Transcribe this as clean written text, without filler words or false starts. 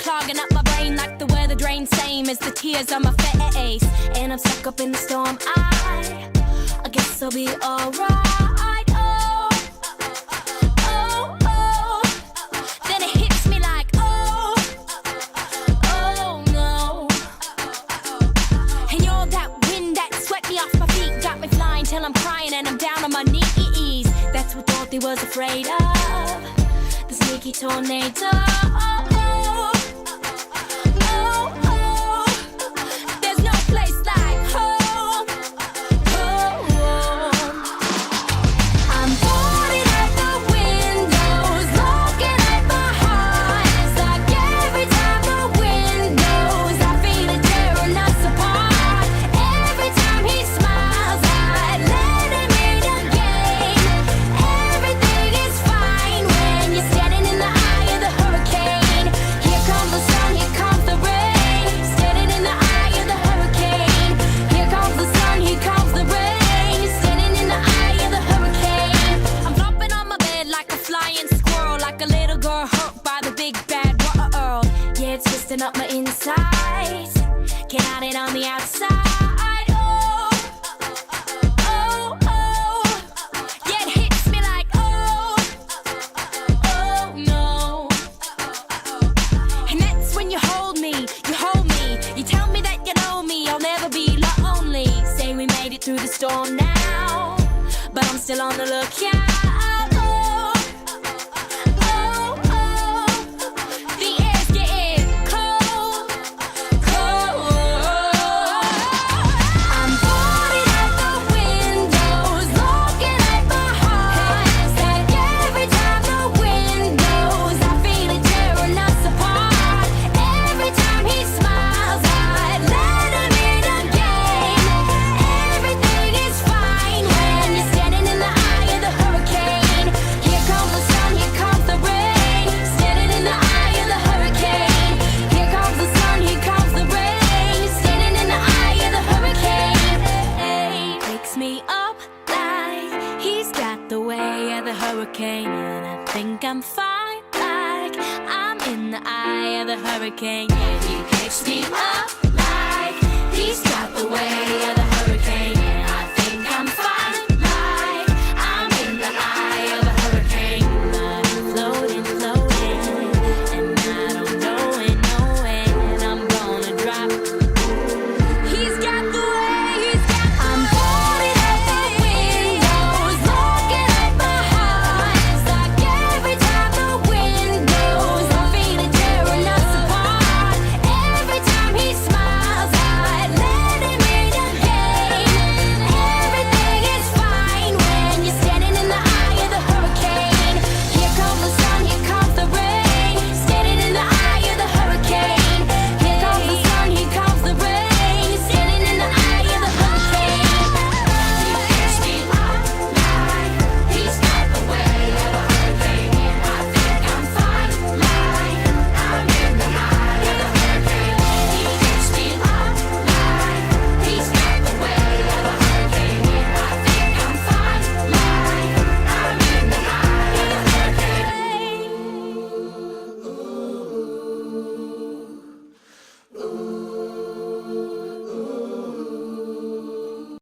clogging up my brain like the weather drain, same as the tears on my face. And I'm stuck up in the storm. I guess I'll be alright. Oh, oh, oh. Then it hits me like, oh, oh no. And you're that wind that swept me off my feet, got me flying till I'm crying and I'm down on my knees. That's what Dorothy was afraid of, the sneaky tornado. Oh, oh, oh, oh. There's no place like home. Oh, oh. I'm boarding at the windows, looking at my heart. It's like every time the wind blows, I feel it tearing us apart. Every time he smiles, I let him in again. Everything is fine when you're standing in the eye of the hurricane. Here comes the sun, here comes the rain. Standing in the eye of the hurricane. Here comes the sun, here comes the rain. Standing in the eye of the hurricane. I'm flopping on my bed like a flying squirrel, like a little girl hurt by the big bad world. Yeah, it's twisting up my insides. Can't hide it on the outside. Oh, oh, oh. Yeah, it hits me like, oh, oh no. And that's when you hold me, you tell me that you know me, I'll never be lonely. Say we made it through the storm now, but I'm still on the lookout. Oh, oh, oh. The air's getting cold, cold. I'm boarding at the windows, looking at my heart. It's like every time the wind blows, I feel it tearing us apart. Every time he smiles, I let him in again. Everything is fine when you're standing in the eye of the hurricane. Here comes the sun, here comes the rain. Standing in the eye of the hurricane. Here comes the sun, here comes the rain. Standing in the eye of the hurricane. Hey, picks me up like he's got the way of the hurricane. And I think I'm fine, like I'm in the eye of the hurricane. Yeah, he picks me up